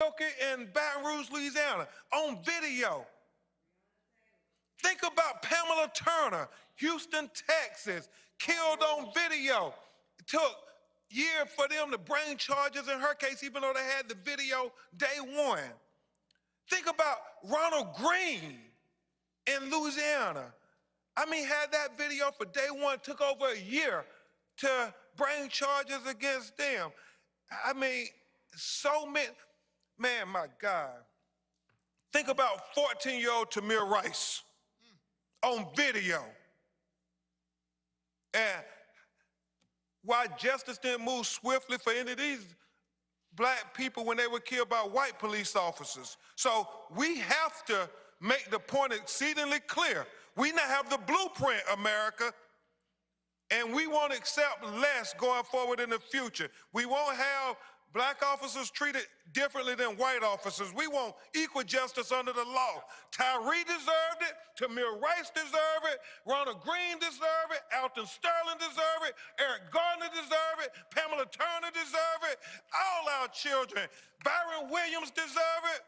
in Baton Rouge, Louisiana, on video. Think about Pamela Turner, Houston, Texas, killed on video. It took years for them to bring charges in her case, even though they had the video day one. Think about Ronald Green in Louisiana. I mean, had that video for day one, took over a year to bring charges against them. I mean, so many, man, my God. Think about 14-year-old Tamir Rice on video. And why justice didn't move swiftly for any of these black people when they were killed by white police officers. So we have to make the point exceedingly clear. We now have the blueprint, America, and we won't accept less going forward in the future. We won't have black officers treated differently than white officers. We want equal justice under the law. Tyre deserved it, Tamir Rice deserved it, Ronald Green deserved it, Alton Sterling deserved it, Eric Gardner deserved it, Pamela Turner deserved it, all our children. Byron Williams deserved it.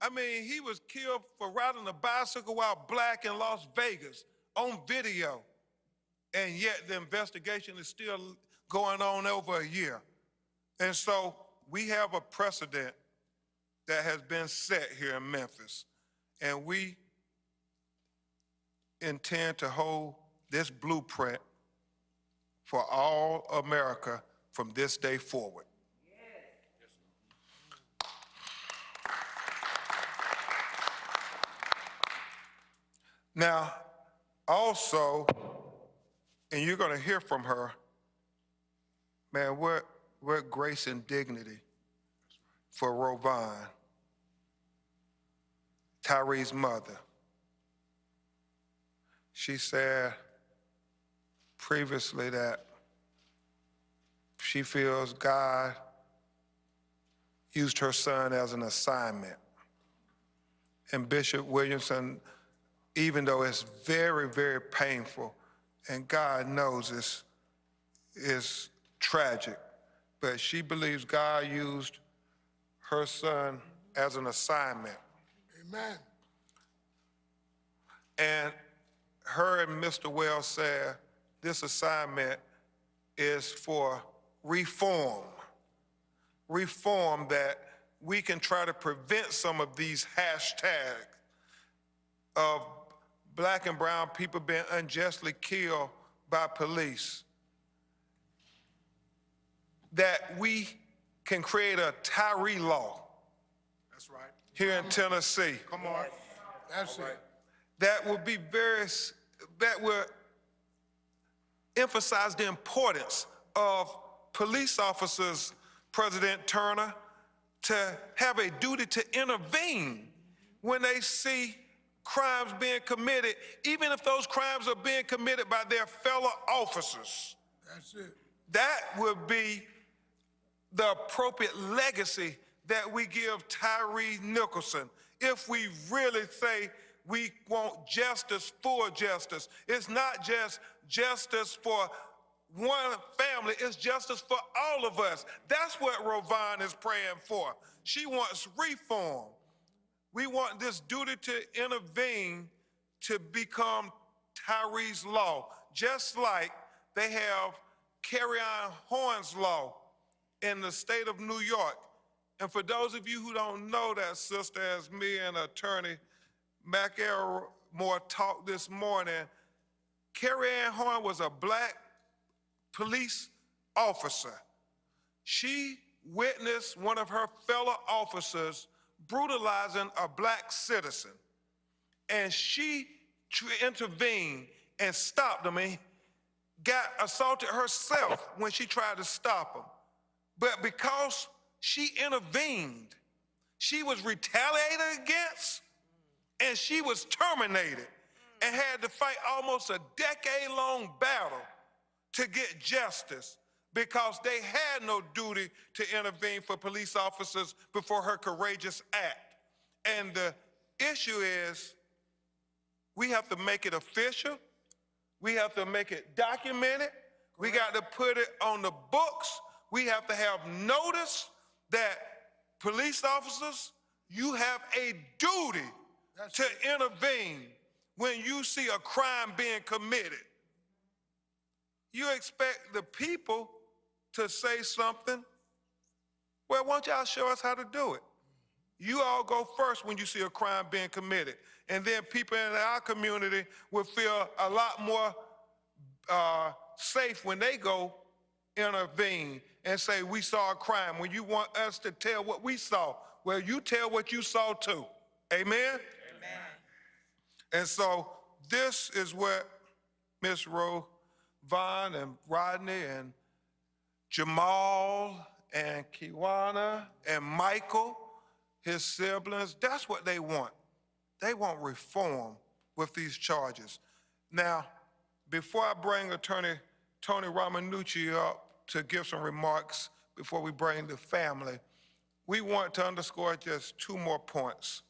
I mean, he was killed for riding a bicycle while black in Las Vegas on video. And yet the investigation is still going on over a year. And so we have a precedent that has been set here in Memphis. And we intend to hold this blueprint for all America from this day forward. Now, also, and you're going to hear from her, man, we're grace and dignity for Rovon, Tyre's mother. She said previously that she feels God used her son as an assignment. And Bishop Williamson, even though it's very, very painful, and God knows it's tragic, but she believes God used her son as an assignment. Amen. And her and Mr. Wells said this assignment is for reform. Reform that we can try to prevent some of these hashtags of black and brown people being unjustly killed by police. That we can create a Tyre law. That's right. Here in Tennessee. Come on. That's it. That will be that will emphasize the importance of police officers, President Turner, to have a duty to intervene when they see crimes being committed, even if those crimes are being committed by their fellow officers. That's it. That would be the appropriate legacy that we give Tyre Nichols if we really say we want justice for justice. It's not just justice for one family, it's justice for all of us. That's what Rovon is praying for. She wants reform. We want this duty to intervene to become Tyre's law, just like they have carry-on Horn's law in the state of New York. And for those of you who don't know that, sister, as me and attorney McElmore talked this morning, Carrie-Ann Horn was a black police officer. She witnessed one of her fellow officers brutalizing a black citizen. And she intervened and stopped him and got assaulted herself when she tried to stop him. But because she intervened, she was retaliated against and she was terminated and had to fight almost a decade-long battle to get justice because they had no duty to intervene for police officers before her courageous act. And the issue is we have to make it official. We have to make it documented. We got to put it on the books. We have to have notice that police officers, you have a duty to intervene when you see a crime being committed. You expect the people to say something. Well, why don't y'all show us how to do it? You all go first when you see a crime being committed. And then people in our community will feel a lot more safe when they go intervene and say, we saw a crime. When you want us to tell what we saw, well, you tell what you saw too. Amen? Amen. And so this is what Ms. Roe Vaughn and Rodney and Jamal and Kiwana and Michael, his siblings, that's what they want. They want reform with these charges. Now, before I bring Attorney Tony Ramanucci up to give some remarks before we bring the family, we want to underscore just two more points.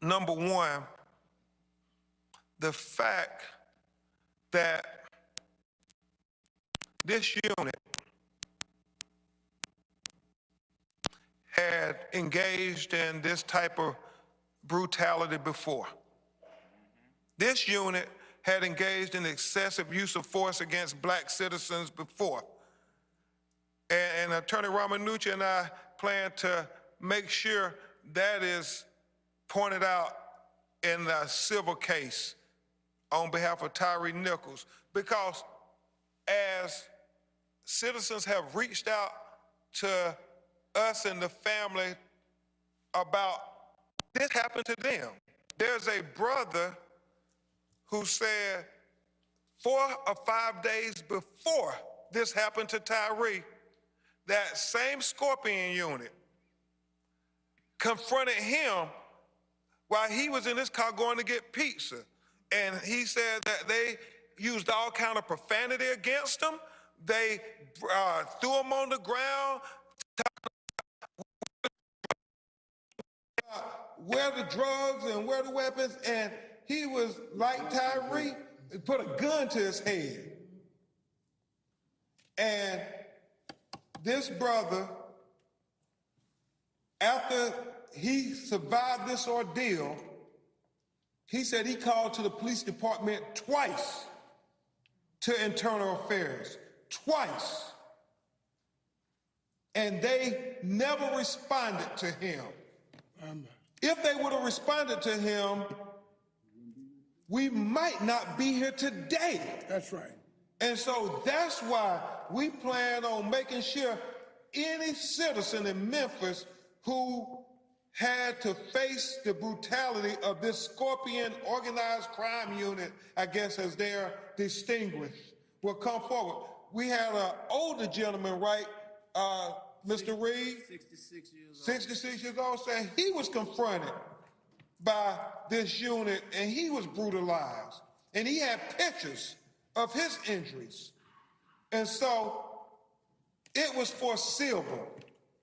Number one, the fact that this unit had engaged in this type of brutality before. This unit had engaged in excessive use of force against black citizens before. And Attorney Ramanucci and I plan to make sure that is pointed out in the civil case on behalf of Tyre Nichols, because as citizens have reached out to us and the family about this happened to them. There's a brother who said 4 or 5 days before this happened to Tyre, that same Scorpion unit confronted him while he was in his car going to get pizza. And he said that they used all kind of profanity against him. They threw him on the ground, where the drugs and where the weapons, and he was like Tyre, put a gun to his head. And this brother, after he survived this ordeal, he said he called to the police department twice, to internal affairs, twice. And they never responded to him. If they would have responded to him, we might not be here today. That's right. And so that's why we plan on making sure any citizen in Memphis who had to face the brutality of this Scorpion organized crime unit, I guess as they're distinguished, will come forward. We had an older gentleman, right, Mr. Reed? 66 years old. 66 years old, saying he was confronted by this unit and he was brutalized. And he had pictures of his injuries. And so it was foreseeable.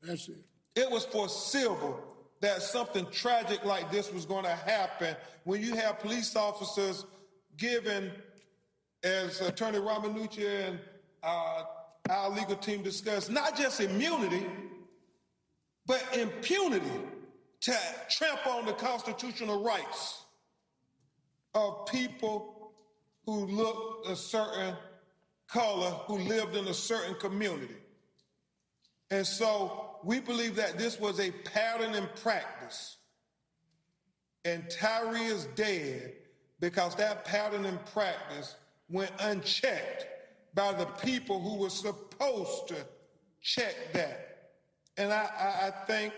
That's it. It was foreseeable that something tragic like this was going to happen when you have police officers given, as Attorney Ramanucci and our legal team discussed, not just immunity, but impunity to trample on the constitutional rights of people who looked a certain color, who lived in a certain community. And so we believe that this was a pattern in practice. And Tyre is dead because that pattern in practice went unchecked by the people who were supposed to check that. And I think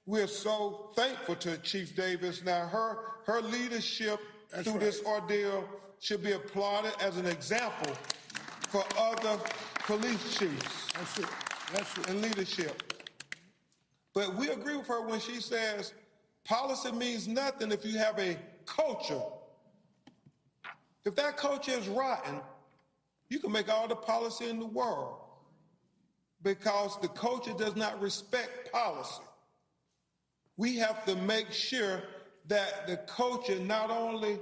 we're so thankful to Chief Davis. Now, her leadership through this ordeal should be applauded as an example for other police chiefs. That's it. That's it. And leadership. But we agree with her when she says policy means nothing if you have a culture. If that culture is rotten, you can make all the policy in the world because the culture does not respect policy. We have to make sure that the culture not only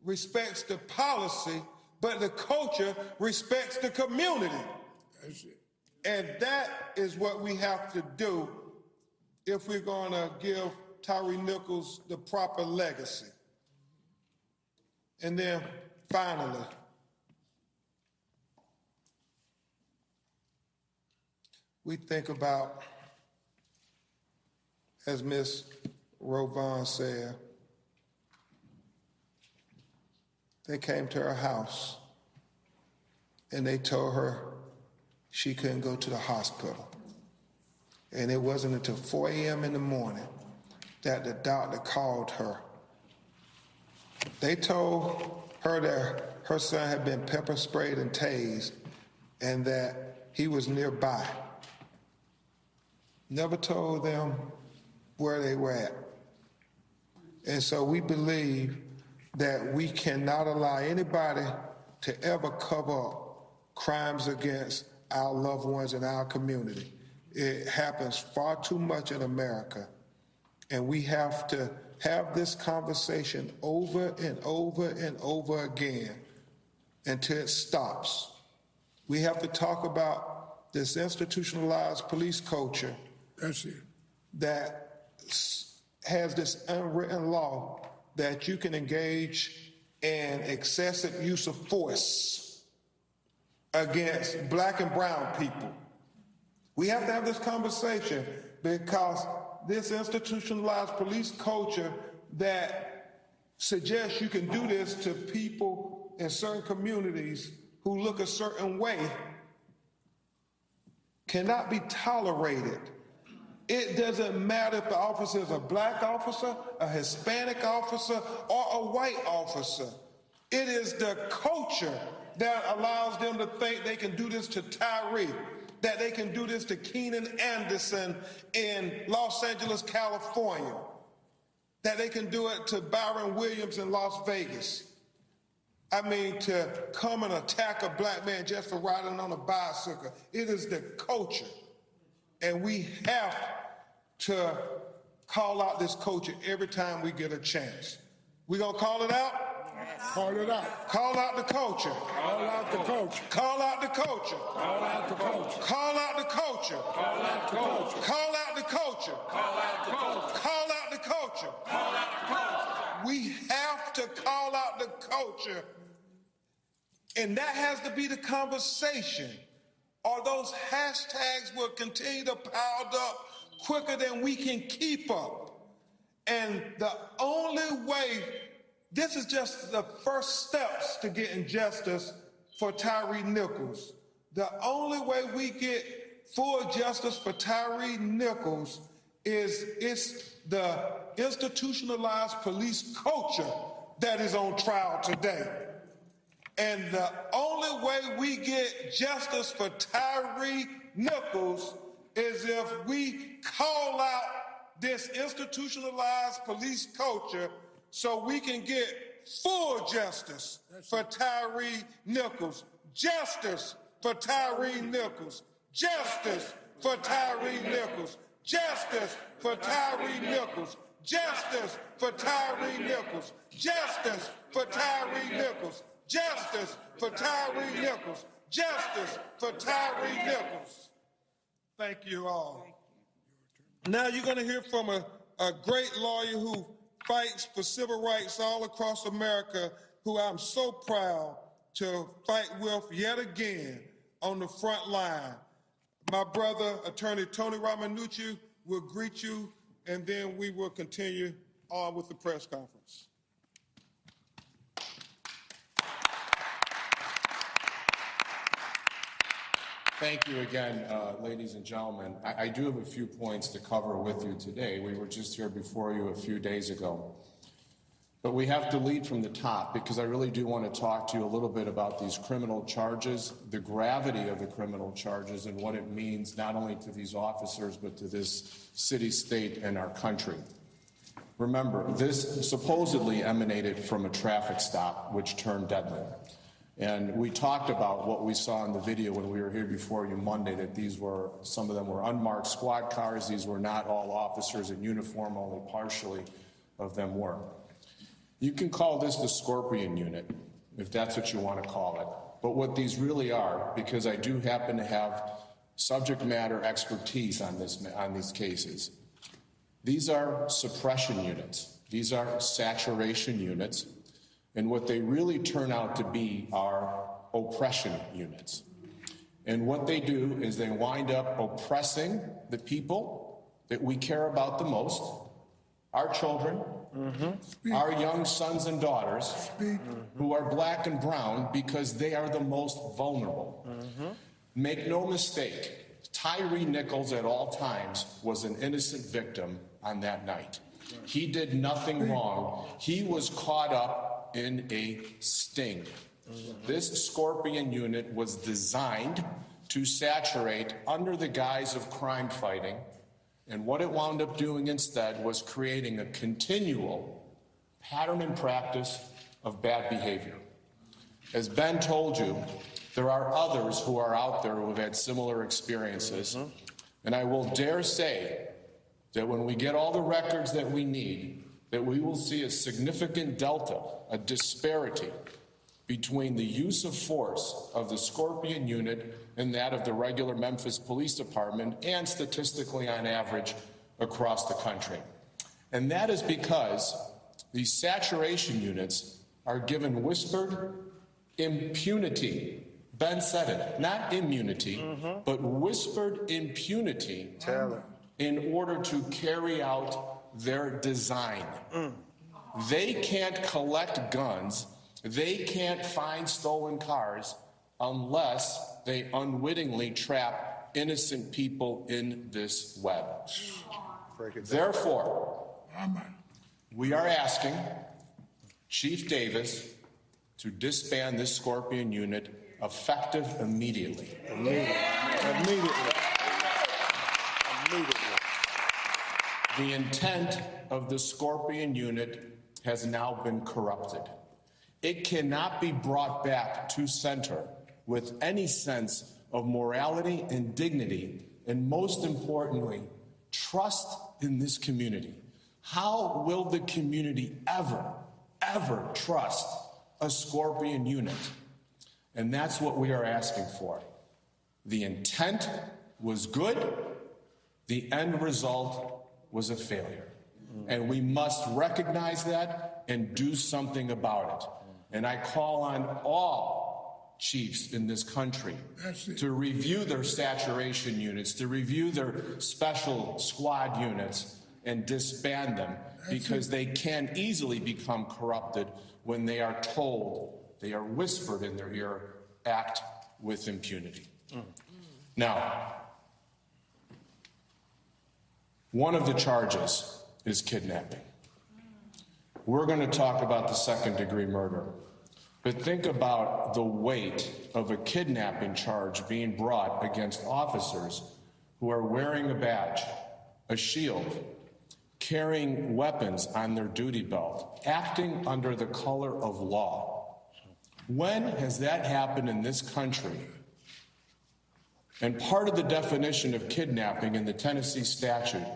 respects the policy, but the culture respects the community. That's it. And that is what we have to do if we're going to give Tyre Nichols the proper legacy. And then finally, we think about, as Ms. Rovan said, they came to her house and they told her she couldn't go to the hospital. And it wasn't until 4 a.m. in the morning that the doctor called her. They told her that her son had been pepper sprayed and tased and that he was nearby. Never told them where they were at. And so we believe that we cannot allow anybody to ever cover up crimes against our loved ones in our community. It happens far too much in America, and we have to have this conversation over and over and over again until it stops. We have to talk about this institutionalized police culture that has this unwritten law that you can engage in excessive use of force against black and brown people. We have to have this conversation because this institutionalized police culture that suggests you can do this to people in certain communities who look a certain way cannot be tolerated. It doesn't matter if the officer is a black officer, a Hispanic officer, or a white officer. It is the culture that allows them to think they can do this to Tyre, that they can do this to Keenan Anderson in Los Angeles, California, that they can do it to Byron Williams in Las Vegas. I mean, to come and attack a black man just for riding on a bicycle. It is the culture. And we have to call out this culture every time we get a chance. We gonna call it out? Call it out. Call out the culture. Call out the culture. Call out the culture. Call out the culture. Call out the culture. Call out the culture. Call out the culture. Call out the culture. Call out the culture. Call out the culture. We have to call out the culture. And that has to be the conversation, or those hashtags will continue to pile up quicker than we can keep up. And the only way, this is just the first steps to getting justice for Tyre Nichols. The only way we get full justice for Tyre Nichols is it's the institutionalized police culture that is on trial today. And the only way we get justice for Tyre Nichols is if we call out this institutionalized police culture so we can get full justice for Tyre Nichols. Justice for Tyre Nichols. Justice for Tyre Nichols. Justice for Tyre Nichols. Justice for Tyre Nichols. Justice for Tyre Nichols. Justice for Tyre Nichols. Justice for Tyre Nichols. Thank you all. Now you're going to hear from a great lawyer who fights for civil rights all across America, who I'm so proud to fight with yet again on the front line. My brother, Attorney Tony Ramanucci, will greet you, and then we will continue on with the press conference. Thank you again, ladies and gentlemen. I do have a few points to cover with you today. We were just here before you a few days ago. But we have to lead from the top because I really do want to talk to you a little bit about these criminal charges, the gravity of the criminal charges, and what it means not only to these officers but to this city, state, and our country. Remember, this supposedly emanated from a traffic stop which turned deadly. And we talked about what we saw in the video when we were here before you Monday, that some of them were unmarked squad cars. These were not all officers in uniform, only partially of them were. You can call this the Scorpion Unit, if that's what you want to call it. But what these really are, because I do happen to have subject matter expertise on these cases, These are suppression units. These are saturation units. And what they really turn out to be are oppression units. And what they do is they wind up oppressing the people that we care about the most, our children, our young sons and daughters who are black and brown because they are the most vulnerable. Make no mistake, Tyre Nichols at all times was an innocent victim on that night. He did nothing wrong. He was caught up in a sting. This Scorpion unit was designed to saturate under the guise of crime fighting, and what it wound up doing instead was creating a continual pattern and practice of bad behavior. As Ben told you, there are others who are out there who have had similar experiences, and I will dare say that when we get all the records that we need, that we will see a significant delta, a disparity between the use of force of the Scorpion unit and that of the regular Memphis Police Department, and statistically on average across the country. And that is because these saturation units are given whispered impunity. Ben said it, not immunity, but whispered impunity in order to carry out their design. They can't collect guns, they can't find stolen cars unless they unwittingly trap innocent people in this web. Therefore, we are asking Chief Davis to disband this Scorpion unit effective immediately. Immediately. The intent of the Scorpion unit has now been corrupted. It cannot be brought back to center with any sense of morality and dignity, and most importantly, trust in this community. How will the community ever trust a Scorpion unit? And that's what we are asking for. The intent was good, the end result was a failure. And we must recognize that and do something about it. And I call on all chiefs in this country to review their saturation units, to review their special squad units, and disband them, because they can easily become corrupted when they are told, they are whispered in their ear, act with impunity. Now, one of the charges is kidnapping. We're going to talk about the second-degree murder. But think about the weight of a kidnapping charge being brought against officers who are wearing a badge, a shield, carrying weapons on their duty belt, acting under the color of law. When has that happened in this country? And part of the definition of kidnapping in the Tennessee statute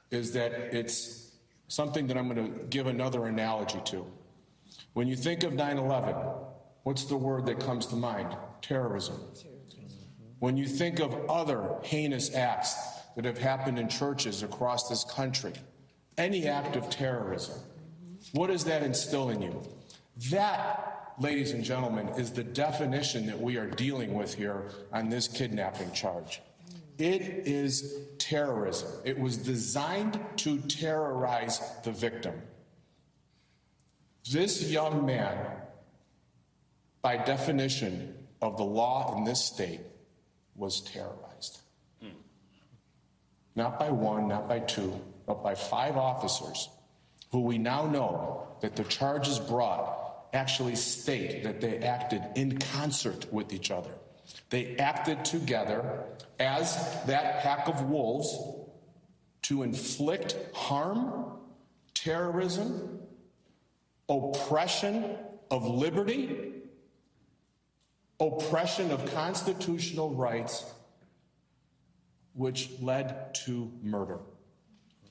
is that it's something that I'm going to give another analogy to. When you think of 9/11, what's the word that comes to mind? Terrorism. When you think of other heinous acts that have happened in churches across this country, any act of terrorism, what does that instill in you? That, ladies and gentlemen, is the definition that we are dealing with here on this kidnapping charge. It is terrorism. It was designed to terrorize the victim. This young man, by definition of the law in this state, was terrorized. Not by one, not by two, but by 5 officers who we now know that the charges brought actually state that they acted in concert with each other. They acted together as that pack of wolves to inflict harm, terrorism, oppression of liberty, oppression of constitutional rights, which led to murder.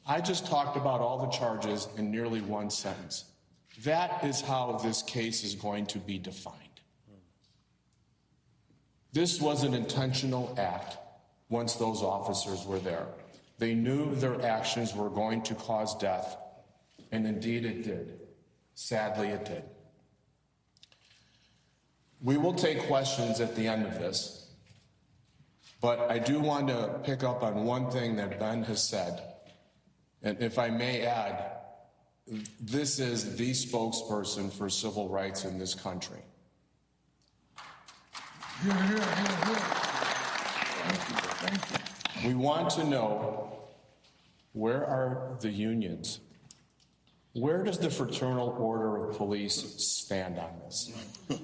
I just talked about all the charges in nearly one sentence. That is how this case is going to be defined. This was an intentional act once those officers were there. They knew their actions were going to cause death, and indeed it did. Sadly, it did. We will take questions at the end of this, but I do want to pick up on one thing that Ben has said. And if I may add, this is the spokesperson for civil rights in this country. We want to know, where are the unions? Where does the Fraternal Order of Police stand on this?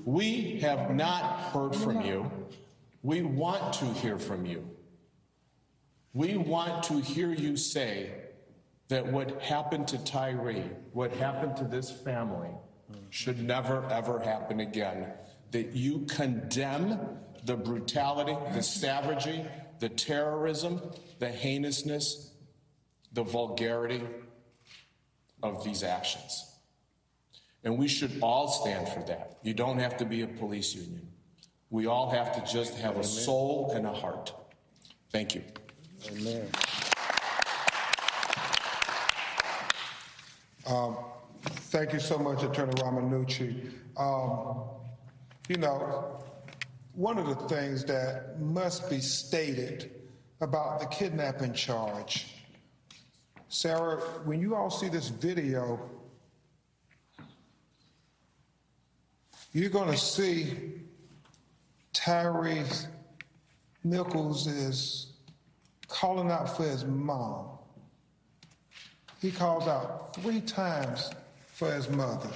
We have not heard from you. We want to hear from you. We want to hear you say that what happened to Tyre, what happened to this family, should never, ever happen again. That you condemn the brutality, the savagery, the terrorism, the heinousness, the vulgarity of these actions. And we should all stand for that. You don't have to be a police union. We all have to just have a soul and a heart. Thank you. Amen. Thank you so much, Attorney Ramanucci. You know, one of the things that must be stated about the kidnapping charge, Sarah, when you all see this video, you're going to see Tyre Nichols is calling out for his mom. He calls out 3 times for his mother.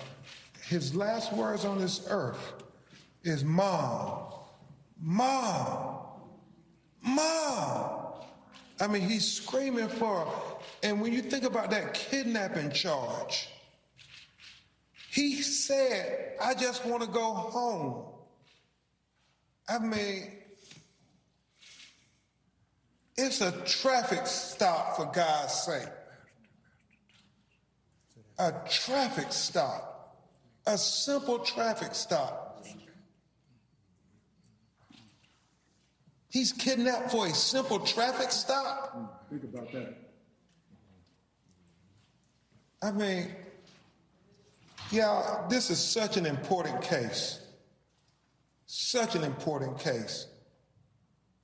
His last words on this earth is mom, mom, mom. I mean, he's screaming for her. And when you think about that kidnapping charge, he said, I just want to go home. I mean, it's a traffic stop, for God's sake. A traffic stop, a simple traffic stop. He's kidnapped for a simple traffic stop? Think about that. I mean, yeah, this is such an important case. Such an important case.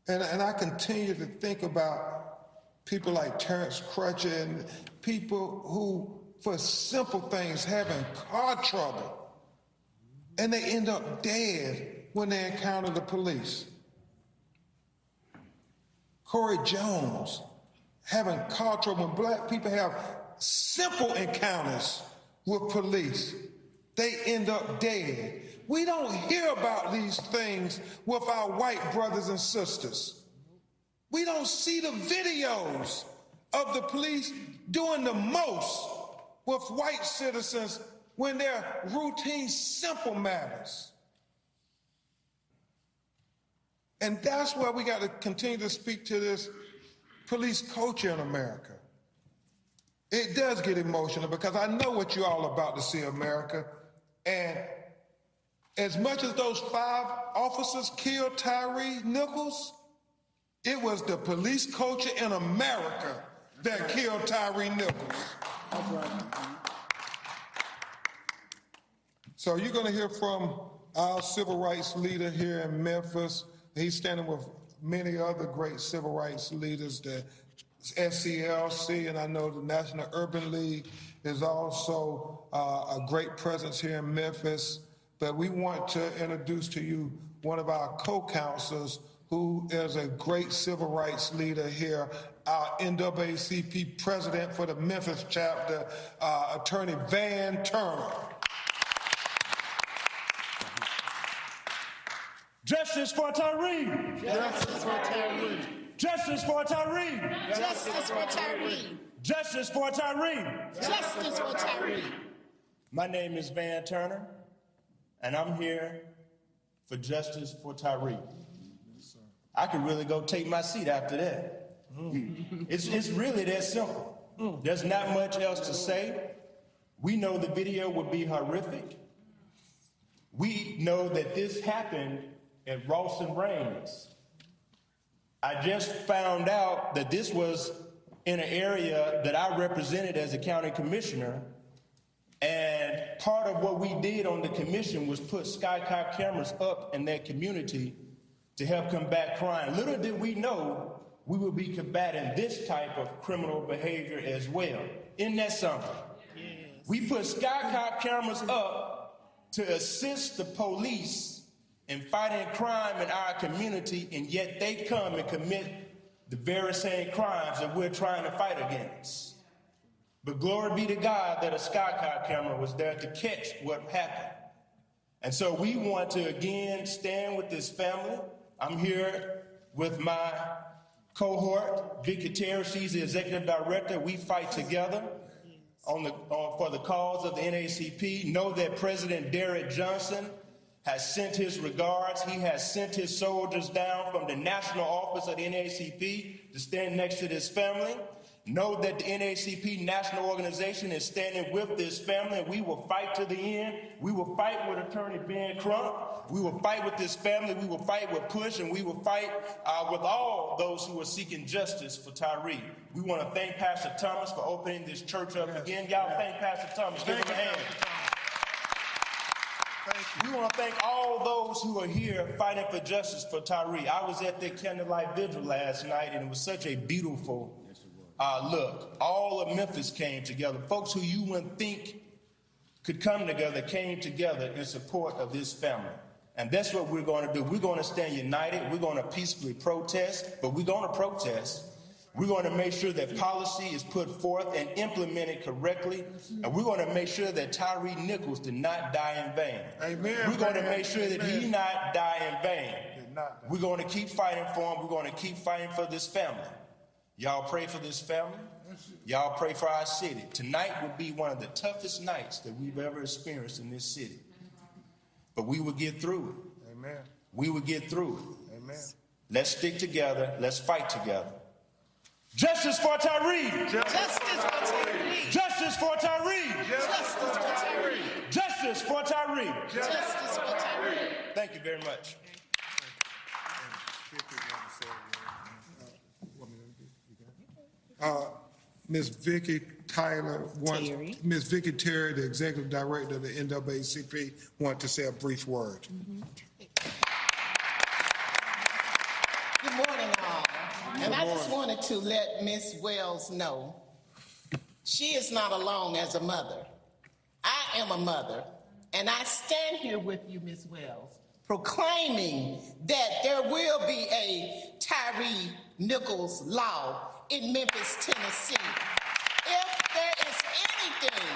And I continue to think about people like Terrence Crutcher and people who, for simple things, having car trouble, and they end up dead when they encounter the police. Corey Jones, having car trouble. When black people have simple encounters with police, they end up dead. We don't hear about these things with our white brothers and sisters. We don't see the videos of the police doing the most with white citizens when they're routine, simple matters. And that's why we got to continue to speak to this police culture in America. It does get emotional because I know what you're all about to see, America. And as much as those 5 officers killed Tyre Nichols, it was the police culture in America that killed Tyre Nichols. That's right. So you're going to hear from our civil rights leader here in Memphis. He's standing with many other great civil rights leaders, the SCLC, and I know the National Urban League is also a great presence here in Memphis. But we want to introduce to you one of our co-counsels who is a great civil rights leader here, our NAACP president for the Memphis chapter, Attorney Van Turner. Justice for Tyre! Justice for Tyre! Justice for Tyre! Justice for Tyre! Justice for Tyre! Justice for Tyre! My name is Van Turner, and I'm here for justice for Tyre. I could really go take my seat after that. It's really that simple. There's not much else to say. We know the video would be horrific. We know that this happened at Ross and Raines. I just found out that this was in an area that I represented as a county commissioner. And part of what we did on the commission was put skycop cameras up in that community to help combat crime. Little did we know we would be combating this type of criminal behavior as well. Isn't that something? Yes. We put skycop cameras up to assist the police in fighting crime in our community, and yet they come and commit the very same crimes that we're trying to fight against. But glory be to God that a skycop camera was there to catch what happened. And so we want to again stand with this family. I'm here with my cohort, Vicky Terry. She's the executive director. We fight together for the cause of the NAACP. Know that President Derrick Johnson has sent his regards. He has sent his soldiers down from the national office of the NAACP to stand next to this family. Know that the NAACP national organization is standing with this family, and we will fight to the end. We will fight with Attorney Ben Crump. We will fight with this family. We will fight with Push, and we will fight with all those who are seeking justice for Tyre. We want to thank Pastor Thomas for opening this church up again. Y'all thank Pastor Thomas. Give him a hand. We want to thank all those who are here fighting for justice for Tyre. I was at the candlelight vigil last night, and it was such a beautiful look. All of Memphis came together. Folks who you wouldn't think could come together came together in support of this family. And that's what we're going to do. We're going to stand united. We're going to peacefully protest, but we're going to protest. We're going to make sure that policy is put forth and implemented correctly. And we're going to make sure that Tyre Nichols did not die in vain. Amen. We're going to make sure that he not die in vain. We're going to keep fighting for him. We're going to keep fighting for this family. Y'all pray for this family. Y'all pray for our city. Tonight will be one of the toughest nights that we've ever experienced in this city. But we will get through it. Amen. We will get through it. Amen. Let's stick together. Let's fight together. Justice for Tyre. Justice for Tyre. Justice for Tyre. Justice for Tyre. Justice for Tyre. Justice for Tyre. Thank you very much. Ms. Vicky Terry. Ms. Vicky Terry, the executive director of the NAACP, wanted to say a brief word. Good morning, all. And I just wanted to let Ms. Wells know she is not alone as a mother. I am a mother, and I stand here with you, Ms. Wells, proclaiming that there will be a Tyre Nichols law in Memphis, Tennessee. If there is anything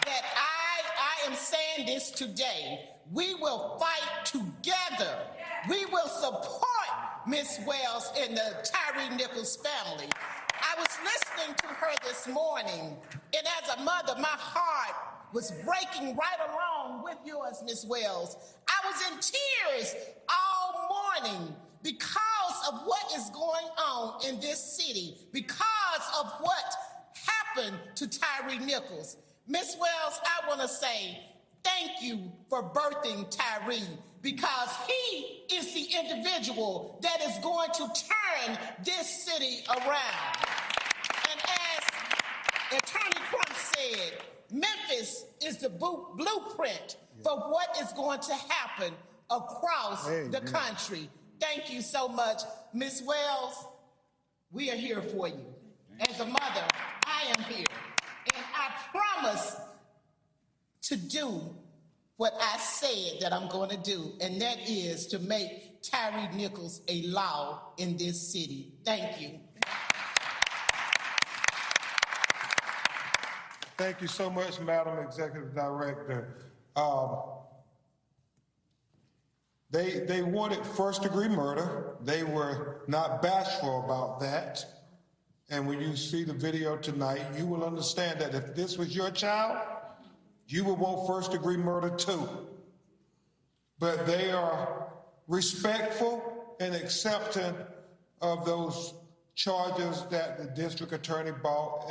that I am saying this today, we will fight together. We will support Ms. Wells and the Tyre Nichols family. I was listening to her this morning, and as a mother, my heart was breaking right along with yours, Ms. Wells. I was in tears all morning because of what is going on in this city, because of what happened to Tyre Nichols. Ms. Wells, I want to say thank you for birthing Tyre, because he is the individual that is going to turn this city around. And as Attorney Crump said, Memphis is the blueprint for what is going to happen across the country. Thank you so much. Ms. Wells, we are here for you. As a mother, I am here. And I promise to do what I said that I'm going to do, and that is to make Tyre Nichols a law in this city. Thank you. Thank you so much, Madam Executive Director. They wanted first-degree murder. They were not bashful about that. And when you see the video tonight, you will understand that if this was your child, you would want first-degree murder too. But they are respectful and accepting of those charges that the district attorney brought,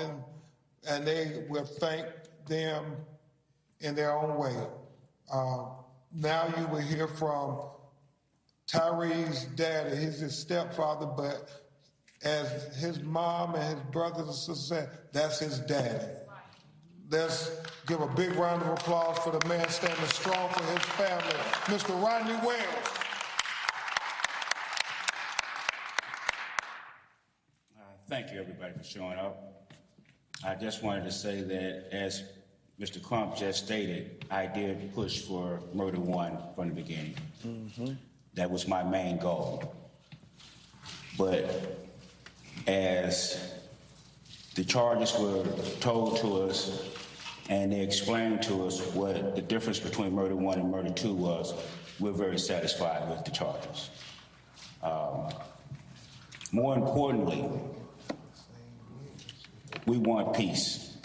and they will thank them in their own way. Now you will hear from Tyre's daddy. He's his stepfather, but As his mom and his brothers and sisters said, that's his daddy. Let's give a big round of applause for the man standing strong for his family, Mr. Rodney Wells. Thank you, everybody, for showing up. I just wanted to say that, as Mr. Crump just stated, I did push for murder one from the beginning. That was my main goal. But as the charges were told to us and they explained to us what the difference between murder one and murder two was, we're very satisfied with the charges. More importantly, we want peace.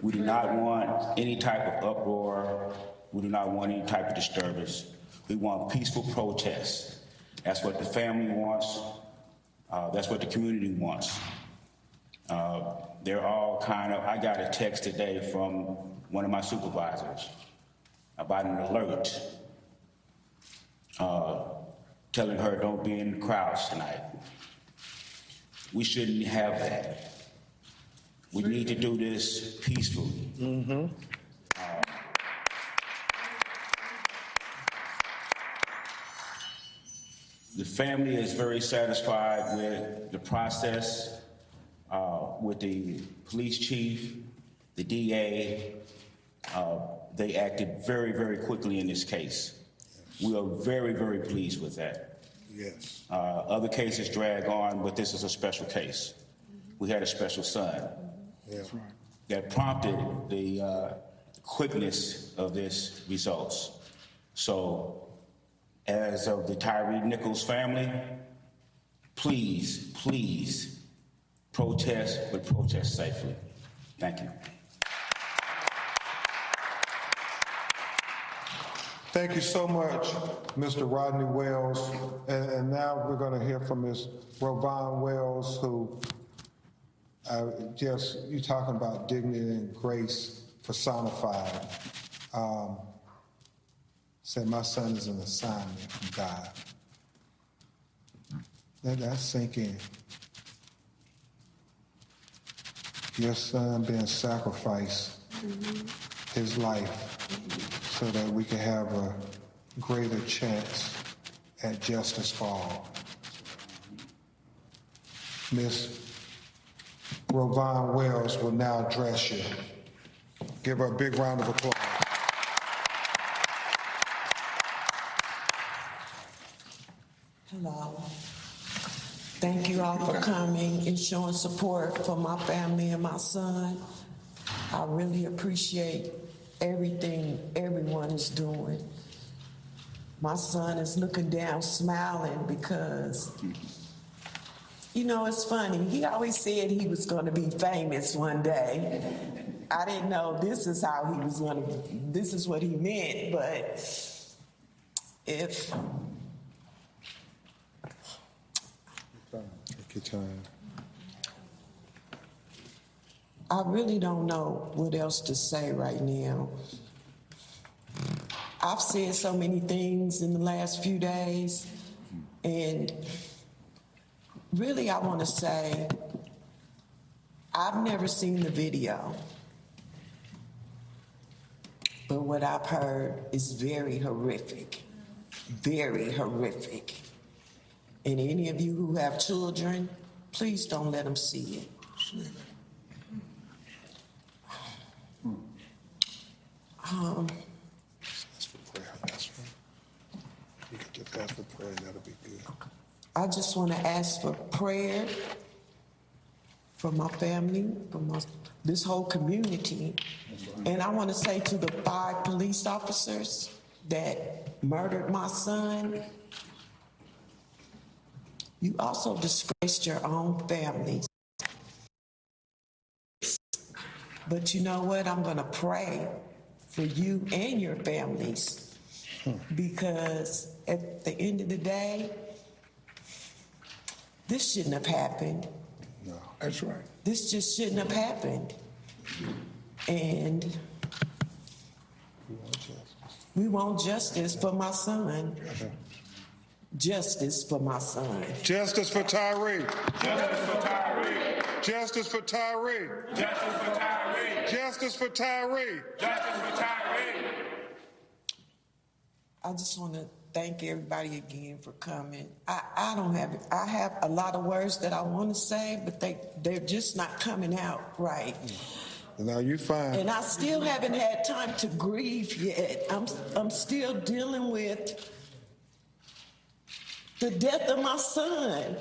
We do not want any type of uproar. We do not want any type of disturbance. We want peaceful protests. That's what the family wants. That's what the community wants. They're all I got a text today from one of my supervisors about an alert telling her don't be in the crowds tonight. We shouldn't have that. We need to do this peacefully. The family is very satisfied with the process, with the police chief, the DA. They acted very, very quickly in this case. We are very, very pleased with that. Yes. Other cases drag on, but this is a special case. We had a special son. That's right. That prompted the quickness of this results. So, as of the Tyre Nichols family, please, please protest, but protest safely. Thank you. Thank you so much, Mr. Rodney Wells. And now we're going to hear from Ms. Rovon Wells, who you're talking about dignity and grace personified. Said, my son is an assignment from God. Let that sink in. Your son being sacrificed, his life, so that we can have a greater chance at justice for all. Ms. Rovon Wells will now address you. Give her a big round of applause. Hello. Thank you all for coming and showing support for my family and my son. I really appreciate everything everyone is doing. My son is looking down, smiling because, you know, it's funny. He always said he was going to be famous one day. I didn't know this is how he was going to, this is what he meant, but if... Take your time. I really don't know what else to say right now. I've said so many things in the last few days, and really I want to say I've never seen the video, but what I've heard is very horrific, very horrific. And any of you who have children, please don't let them see it. Ask for prayer. That's right. You can just ask for prayer, and that'll be good. I just want to ask for prayer for my family, for this whole community. And I want to say to the 5 police officers that murdered my son, you also disgraced your own families. But you know what? I'm going to pray for you and your families, because at the end of the day, this shouldn't have happened. No, that's right. This just shouldn't have happened. And We want justice. we want justice for my son. justice for my son. Justice for Tyre. Justice for Tyre. Justice for Tyre. Justice for Tyre. Justice for Tyre. Justice for Tyre. I just want to thank everybody again for coming. I have a lot of words that I want to say, but they're just not coming out right. No, you're fine. And I still haven't had time to grieve yet. I'm still dealing with the death of my son.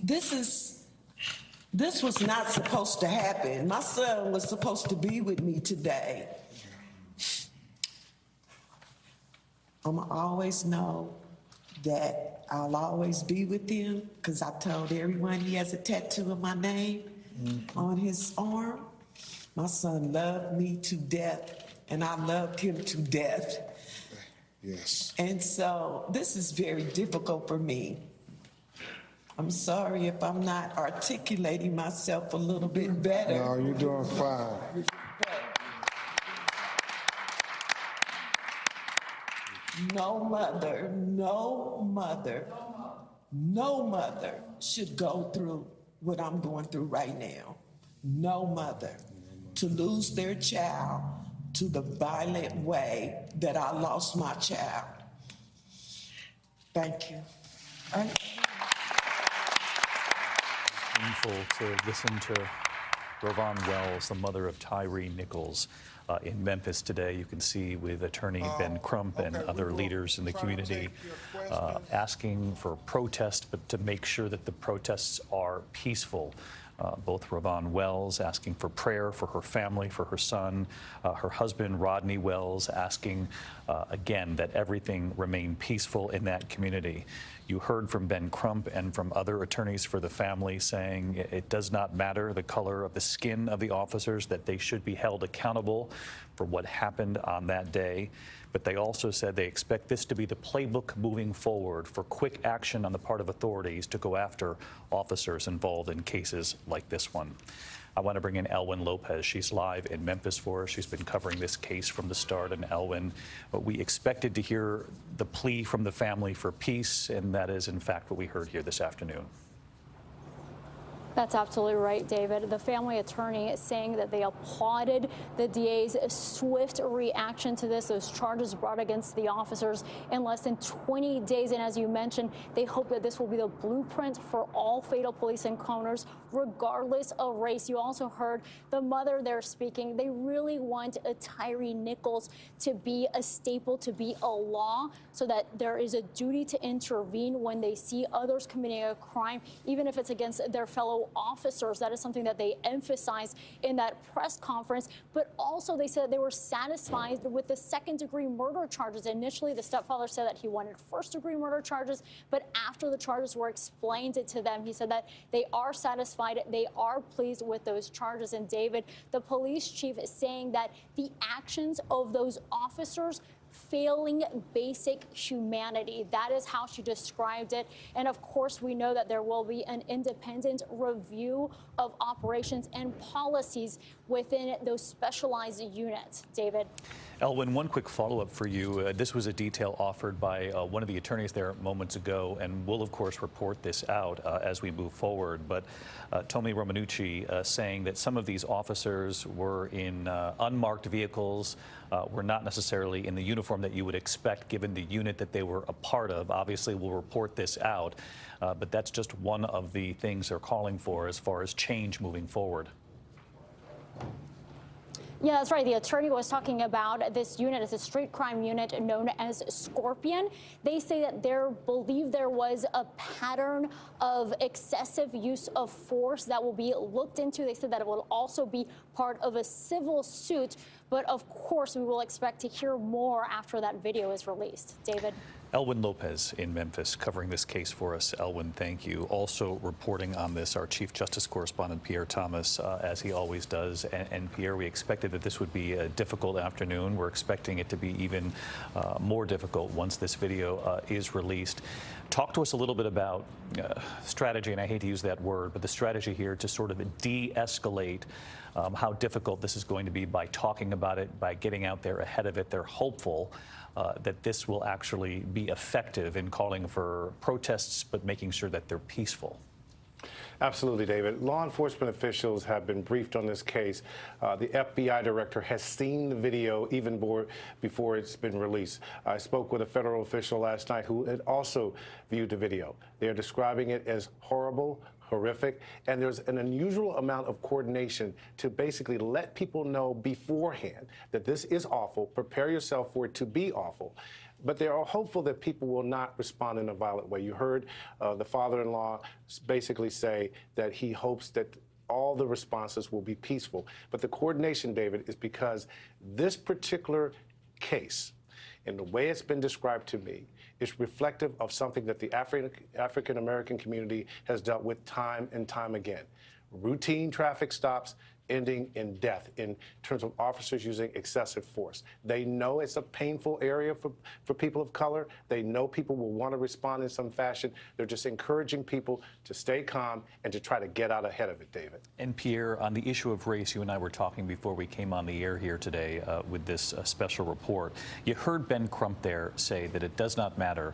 This was not supposed to happen. My son was supposed to be with me today. I'm gonna always know that I'll always be with him, because I told everyone he has a tattoo of my name on his arm. My son loved me to death, and I loved him to death. Yes. And so this is very difficult for me. I'm sorry if I'm not articulating myself a little bit better. No, you're doing fine. No mother should go through what I'm going through right now. No mother to lose their child to the violent way that I lost my child. Thank you. Painful to listen to Ravon Wells, the mother of Tyre Nichols, in Memphis today. You can see with attorney Ben Crump and other leaders in the community asking for protest, but to make sure that the protests are peaceful. Both Ravon Wells asking for prayer for her family, for her son, her husband Rodney Wells asking again that everything remain peaceful in that community. You heard from Ben Crump and from other attorneys for the family saying it does not matter the color of the skin of the officers, that they should be held accountable for what happened on that day. But they also said they expect this to be the playbook moving forward for quick action on the part of authorities to go after officers involved in cases like this one. I want to bring in Elwyn Lopez. She's live in Memphis for us. She's been covering this case from the start. And Elwyn, we expected to hear the plea from the family for peace, and that is, in fact, what we heard here this afternoon. That's absolutely right, David. The family attorney is saying that they applauded the DA's swift reaction to this, those charges brought against the officers in less than 20 days. And as you mentioned, they hope that this will be the blueprint for all fatal police encounters, regardless of race. You also heard the mother there speaking. They really want a Tyre Nichols to be a staple, to be a law, so that there is a duty to intervene when they see others committing a crime, even if it's against their fellow officers. That is something that they emphasized in that press conference. But also they said they were satisfied with the second-degree murder charges. Initially, the stepfather said that he wanted first-degree murder charges, but after the charges were explained to them, he said that they are satisfied, they are pleased with those charges. And David, the police chief, is saying that the actions of those officers failing basic humanity. That is how she described it. And of course, we know that there will be an independent review of operations and policies within those specialized units. David. Elwyn, one quick follow-up for you. This was a detail offered by one of the attorneys there moments ago, and we'll, of course, report this out as we move forward. But Tommy Romanucci saying that some of these officers were in unmarked vehicles, were not necessarily in the uniform that you would expect given the unit that they were a part of. Obviously, we'll report this out, but that's just one of the things they're calling for as far as change moving forward. Yeah, that's right. The attorney was talking about this unit as a street crime unit known as Scorpion. They say that they believe there was a pattern of excessive use of force that will be looked into. They said that it will also be part of a civil suit. But of course, we will expect to hear more after that video is released. David. Elwyn Lopez in Memphis covering this case for us. Elwyn, thank you. Also reporting on this, our Chief Justice Correspondent, Pierre Thomas, as he always does. And Pierre, we expected that this would be a difficult afternoon. We're expecting it to be even more difficult once this video is released. Talk to us a little bit about strategy, and I hate to use that word, but the strategy here to sort of de-escalate how difficult this is going to be by talking about it, by getting out there ahead of it. They're hopeful that this will actually be effective in calling for protests, but making sure that they're peaceful. Absolutely, David. Law enforcement officials have been briefed on this case. The FBI director has seen the video even before it's been released. I spoke with a federal official last night who had also viewed the video. They're describing it as horrible, horrific, and there's an unusual amount of coordination to basically let people know beforehand that this is awful, prepare yourself for it to be awful. But they are hopeful that people will not respond in a violent way. You heard the father-in-law basically say that he hopes that all the responses will be peaceful. But the coordination, David, is because this particular case, and the way it's been described to me, is reflective of something that the African-American community has dealt with time and time again. Routine traffic stops ending in death in terms of officers using excessive force. They know it's a painful area for people of color. They know people will want to respond in some fashion. They're just encouraging people to stay calm and to try to get out ahead of it, David. And Pierre, on the issue of race, you and I were talking before we came on the air here today with this special report. You heard Ben Crump there say that it does not matter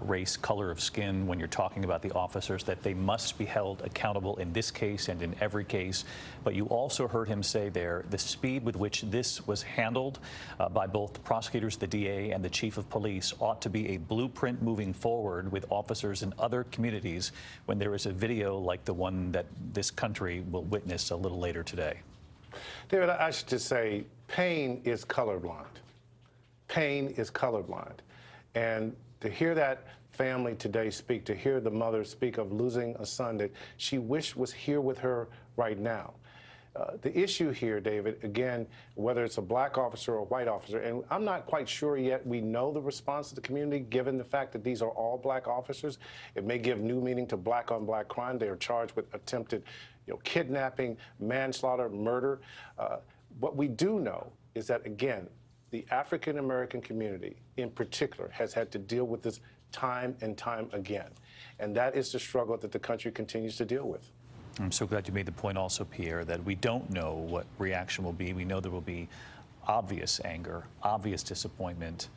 race, color of skin when you're talking about the officers, that they must be held accountable in this case and in every case. But you also heard him say there the speed with which this was handled by both the prosecutors, the DA, and the chief of police ought to be a blueprint moving forward with officers in other communities when there is a video like the one that this country will witness a little later today. David, I should just say pain is colorblind. Pain is colorblind. And to hear that family today speak, to hear the mother speak of losing a son that she wished was here with her right now. The issue here, David, again, whether it's a black officer or a white officer, and I'm not quite sure yet we know the response of the community, given the fact that these are all black officers. It may give new meaning to black-on-black crime. They are charged with attempted kidnapping, manslaughter, murder. What we do know is that, again, the African-American community in particular has had to deal with this time and time again. And that is the struggle that the country continues to deal with. I'm so glad you made the point also, Pierre, that we don't know what reaction will be. We know there will be obvious anger, obvious disappointment,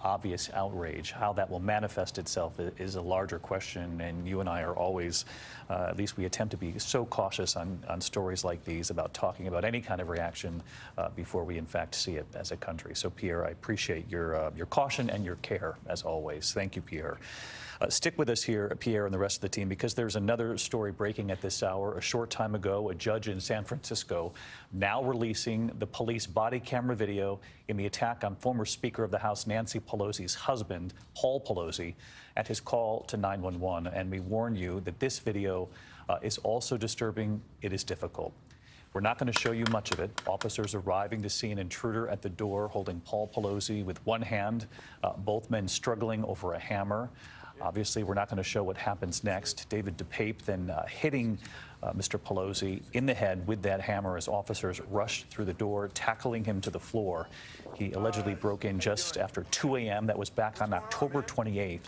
obvious outrage. How that will manifest itself is a larger question, and you and I are always, at least we attempt to be so cautious on stories like these about talking about any kind of reaction before we in fact see it as a country. So Pierre, I appreciate your caution and your care as always. Thank you, Pierre. Stick with us here, Pierre, and the rest of the team, because there's another story breaking at this hour. A short time ago, a judge in San Francisco now releasing the police body camera video in the attack on former Speaker of the House Nancy Pelosi's husband, Paul Pelosi, at his call to 911. And we warn you that this video is also disturbing. It is difficult. We're not going to show you much of it. Officers arriving to see an intruder at the door holding Paul Pelosi with one hand, both men struggling over a hammer. Obviously, we're not going to show what happens next. David DePape then hitting Mr. Pelosi in the head with that hammer as officers rushed through the door, tackling him to the floor. He allegedly broke in just after 2 a.m. That was back on October 28th.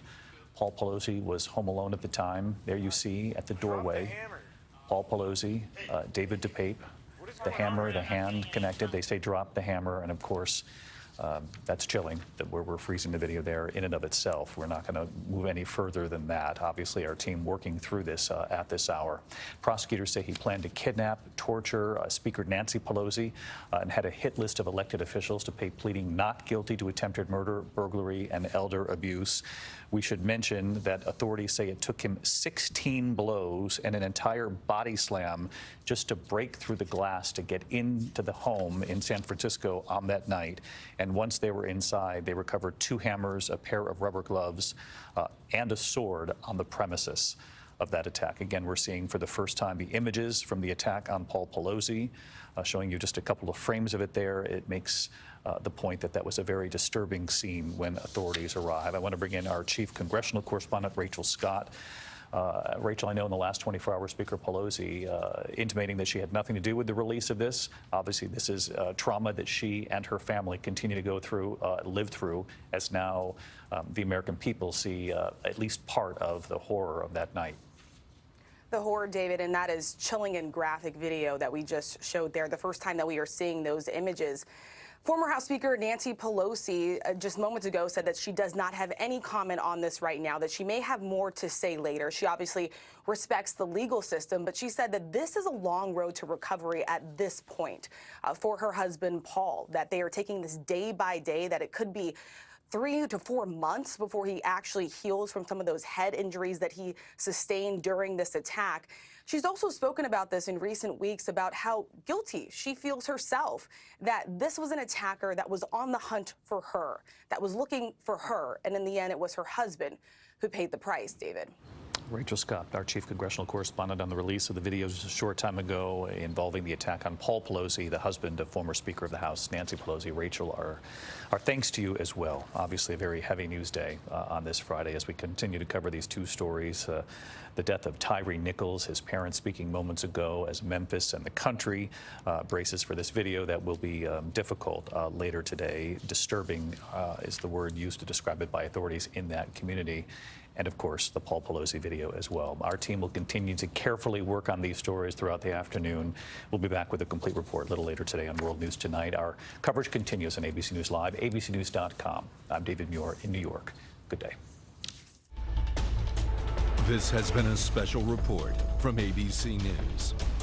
Paul Pelosi was home alone at the time. There you see at the doorway, Paul Pelosi, David DePape, the hammer, the hand connected. They say drop the hammer, and of course, that's chilling that we're freezing the video there in and of itself. We're not going to move any further than that. Obviously, our team working through this at this hour. Prosecutors say he planned to kidnap, torture Speaker Nancy Pelosi and had a hit list of elected officials to pay pleading not guilty to attempted murder, burglary, and elder abuse. We should mention that authorities say it took him 16 blows and an entire body slam just to break through the glass to get into the home in San Francisco on that night. And once they were inside, they recovered 2 hammers, a pair of rubber gloves, and a sword on the premises of that attack. Again, we're seeing for the first time the images from the attack on Paul Pelosi, showing you just a couple of frames of it there. It makes the point that that was a very disturbing scene when authorities arrive. I want to bring in our chief congressional correspondent, Rachel Scott. Rachel, I know in the last 24 hours, Speaker Pelosi intimating that she had nothing to do with the release of this. Obviously, this is trauma that she and her family continue to go through, live through, as now the American people see at least part of the horror of that night. the horror, David, and that is chilling and graphic video that we just showed there, the first time that we are seeing those images. Former House Speaker Nancy Pelosi just moments ago said that she does not have any comment on this right now, that she may have more to say later. She obviously respects the legal system, but she said that this is a long road to recovery at this point for her husband, Paul, that they are taking this day by day, that it could be 3 to 4 months before he actually heals from some of those head injuries that he sustained during this attack. She's also spoken about this in recent weeks, about how guilty she feels herself, that this was an attacker that was on the hunt for her, that was looking for her, and in the end, it was her husband who paid the price, David. Rachel Scott, our chief congressional correspondent, on the release of the videos a short time ago involving the attack on Paul Pelosi, the husband of former Speaker of the House, Nancy Pelosi. Rachel, our thanks to you as well. Obviously a very heavy news day on this Friday as we continue to cover these two stories. The death of Tyre Nichols, his parents speaking moments ago, as Memphis and the country braces for this video that will be difficult later today. Disturbing is the word used to describe it by authorities in that community. And, of course, the Paul Pelosi video as well. Our team will continue to carefully work on these stories throughout the afternoon. We'll be back with a complete report a little later today on World News Tonight. Our coverage continues on ABC News Live, abcnews.com. I'm David Muir in New York. Good day. This has been a special report from ABC News.